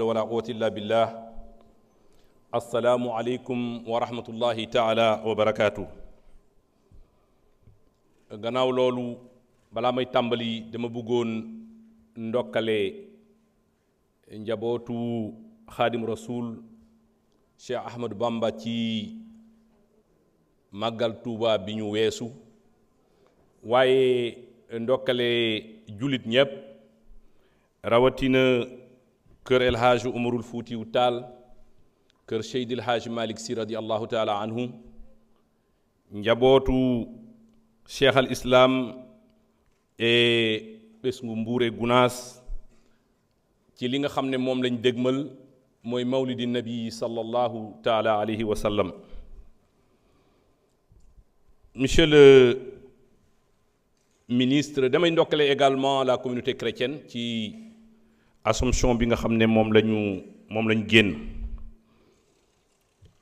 wala quwwata illa billah. Assalaamu aleykum wa rahmatullahi taala wa barakaatu. Gannaaw loolu balaa may tàmbali dama bëggoon ndokkale njabootu xaadim rasul Cheikh Ahmadou Bamba ci màggal Tuuba bi ñu weesu, waaye ndokkale jullit ñépp rawatina kër El Hadj Umarul Fuutiyu Taal, kër Seydil Hadj Malick Sy radiyallahu taala anhu, njabootu Cheikh al Islam et Ɓesngu Mbuure Gunaas ci li nga xam ne moom lañ dégmal mooy mawlidi nabi sallallahu taala alayhi wa sallam. Monsieur le ministre, damay ndokkale également la communauté chrétienne ci Assomption bi nga xam ne moom lañu génn.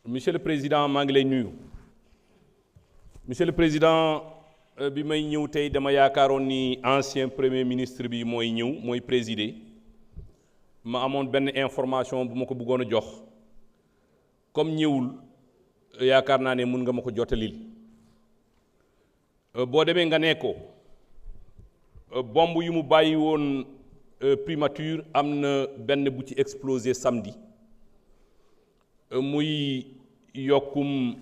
Monsieur le président, maa ngi lay nuyu. Monsieur le président, bi may ñëw tey dama yaakaaroon ni ancien premier ministre bi mooy présider. Ma amoon benn information bu ma ko bëggoon a jox, comme ñëwul yaakaar naa ne mun nga ma ko jottalil. Boo demee nga ne ko bombe yu mu bàyyi woon primature am na benn bu ci explosé samedi, muy yokkum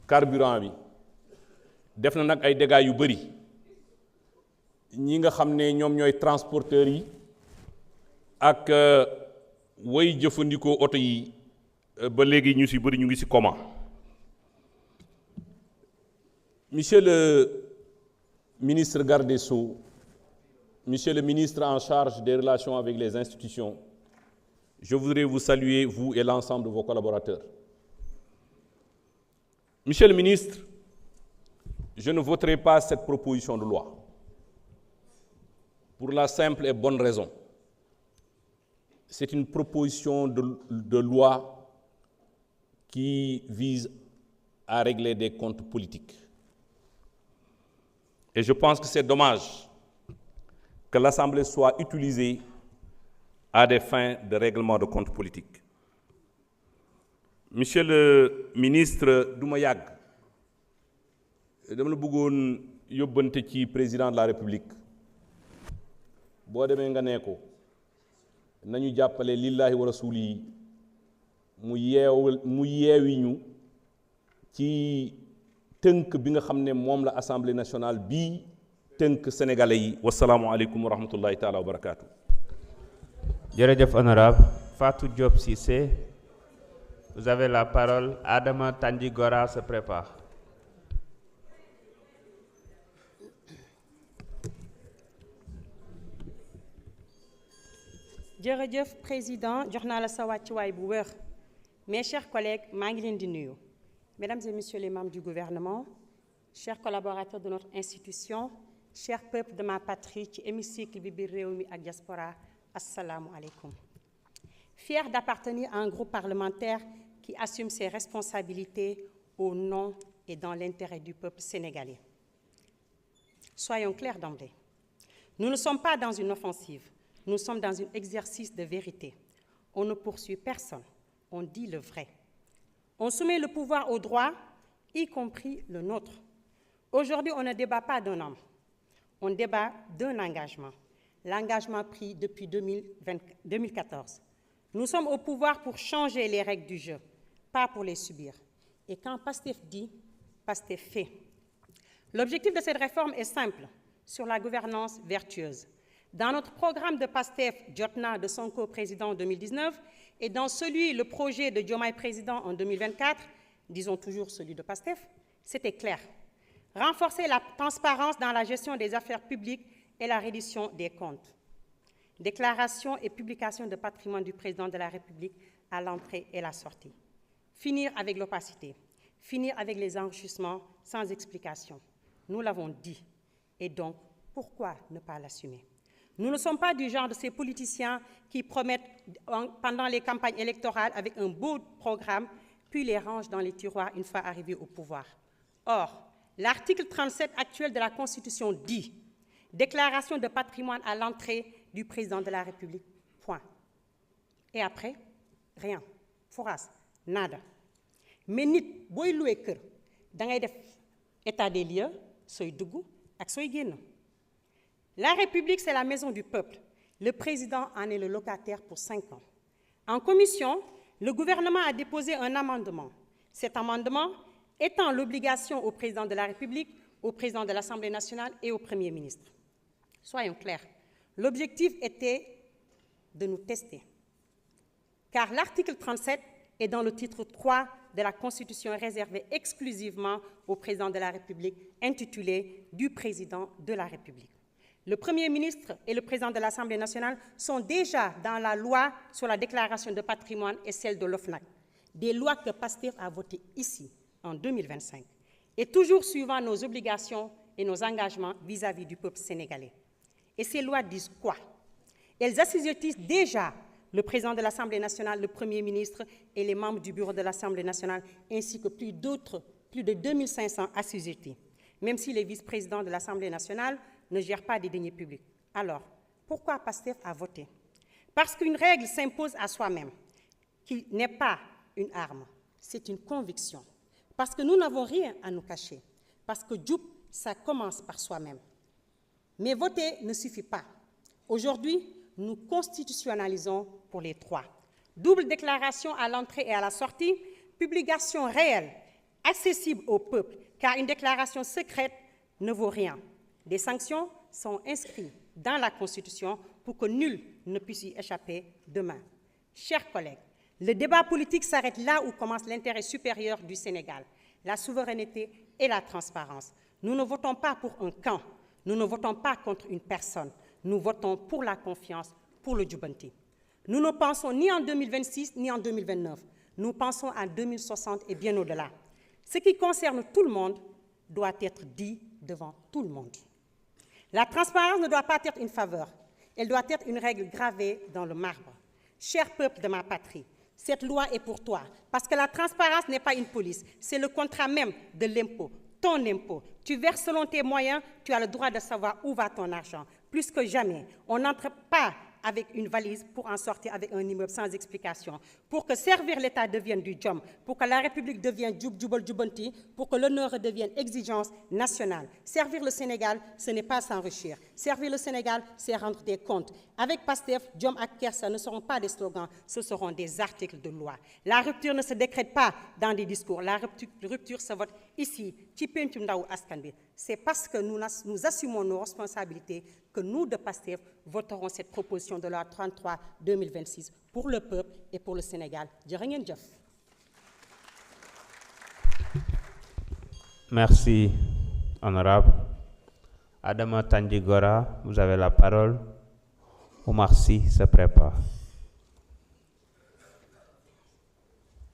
carburant bi def na nag ay dégâts yu bëri. ñi nga xam ne ñoom ñooy transporteurs yi ak way jëfandikoo oto yi ba léegi ñu ci bëri ñu ngi ci coma. Monsieur le ministre garde des Sceaux, Monsieur le ministre en charge des relations avec les institutions, je voudrais vous saluer, vous et l'ensemble de vos collaborateurs. Monsieur le ministre, je ne voterai pas cette proposition de loi pour la simple et bonne raison. C'est une proposition de loi qui vise à régler des comptes politiques. Et je pense que c'est dommage que l'Assemblée soit utilisée à des fins de règlement de comptes politiques. Monsieur le ministre, du ma yàgg dama la bëggoon yóbbante ci président de la République. boo demee nga ne ko nañu jàppale lillahi wa rasuli yi mu yeewi ñu ci tënk bi nga xam ne moom la Assemblée nationale bii tënk sénégalais yi. wasalaamualeykum wa rahmatullahi taala wa barakaatu. Jërëjëf honorable Fatou Diop Cissé, vous avez la parole. Adama Tandjigora se prépare. jërëjëf président, jox naa la sa wàccuwaay bu wér. Mes chers collègues, maa ngi leen di nuyu. Mesdames et messieurs les membres du gouvernement, chers collaborateurs de notre institution, chers peuples de ma patrie ci hémicycle bi biir réew mi ak diaspora, assalamu alaikum. Fier d'appartenir à un groupe parlementaire qui assume ses responsabilités au nom et dans l'intérêt du peuple sénégalais. Soyons clairs d'emblée. Nous ne sommes pas dans une offensive. Nous sommes dans un exercice de vérité. On ne poursuit personne. On dit le vrai. On soumet le pouvoir au droit, y compris le nôtre. Aujourd'hui, on ne débat pas d'un homme. On débat d'un engagement. L'engagement pris depuis 2014. Nous sommes au pouvoir pour changer les règles du jeu, pas pour les subir. Et quand Pastef dit, Pastef fait. L'objectif de cette réforme est simple, sur la gouvernance vertueuse. Dans notre programme de Pastef, Jotna de Sonko président en 2019, et dans le projet de Diomaye président en 2024, disons toujours celui de Pastef, c'était clair. Renforcer la transparence dans la gestion des affaires publiques et la reddition des comptes. Déclaration et publication de patrimoine du président de la République à l'entrée et la sortie. Finir avec l'opacité. Finir avec les enrichissements sans explication. Nous l'avons dit. Et donc, pourquoi ne pas l'assumer? Nous ne sommes pas du genre de ces politiciens qui promettent pendant les campagnes électorales avec un beau programme, puis les rangent dans les tiroirs une fois arrivés au pouvoir. Or, l'article 37 actuel de la Constitution dit « Déclaration de patrimoine à l'entrée du président de la République. Point. Et après, rien. Foras, nada. Mais nit, boy loué kër, da ngay def état des lieux, soy dugg ak soy génn. La République, c'est la maison du peuple. Le président en est le locataire pour 5 ans. En commission, le gouvernement a déposé un amendement. Cet amendement étend l'obligation au président de la République, au président de l'Assemblée nationale et au Premier ministre. Soyons clairs, l'objectif était de nous tester. Car l'article 37 est dans le titre 3 de la Constitution réservé exclusivement au président de la République, intitulé « Du président de la République ». Le Premier ministre et le président de l'Assemblée nationale sont déjà dans la loi sur la déclaration de patrimoine et celle de l'OFNAC, des lois que Pastef a votées ici en 2025, et toujours suivant nos obligations et nos engagements vis-à-vis du peuple sénégalais. Et ces lois disent quoi? Elles assujettissent déjà le président de l'Assemblée nationale, le Premier ministre et les membres du bureau de l'Assemblée nationale, ainsi que plus de 2500 assujettis, même si les vice-présidents de l'Assemblée nationale ne gèrent pas des deniers publics. Alors, pourquoi Pastef a voté? Parce qu'une règle s'impose à soi-même, qui n'est pas une arme, c'est une conviction. Parce que nous n'avons rien à nous cacher. Parce que Djoub, ça commence par soi-même. Mais voter ne suffit pas. Aujourd'hui, nous constitutionnalisons pour les 3. Double déclaration à l'entrée et à la sortie, publication réelle, accessible au peuple, car une déclaration secrète ne vaut rien. Des sanctions sont inscrites dans la Constitution pour que nul ne puisse y échapper demain. Chers collègues, le débat politique s'arrête là où commence l'intérêt supérieur du Sénégal, la souveraineté et la transparence. Nous ne votons pas pour un camp, nous ne votons pas contre une personne, nous votons pour la confiance, pour le Djoubanti. Nous ne pensons ni en 2026 ni en 2029, nous pensons en 2060 et bien au-delà. Ce qui concerne tout le monde doit être dit devant tout le monde. La transparence ne doit pas être une faveur, elle doit être une règle gravée dans le marbre. Cher peuple de ma patrie, cette loi est pour toi, parce que la transparence n'est pas une police, c'est le contrat même de l'impôt, ton impôt. Tu verses selon tes moyens, tu as le droit de savoir où va ton argent. Plus que jamais, on n'entre pas avec une valise pour en sortir avec un immeuble sans explication. Pour que servir l'État devienne du djom, pour que la République devienne djoubal djoubanti, pour que l'honneur devienne exigence nationale. Servir le Sénégal, ce n'est pas s'enrichir. Servir le Sénégal, c'est rendre des comptes. Avec Pastef, djom et kersa ne seront pas des slogans, ce seront des articles de loi. La rupture ne se décrète pas dans des discours. La rupture se vote ici, c'est parce que nous assumons nos responsabilités que nous, de Pastef, voterons cette proposition de loi 33-2026 pour le peuple et pour le Sénégal. Merci, honorable. Adama Tandji Gora, vous avez la parole. Oumar Sy se prépare.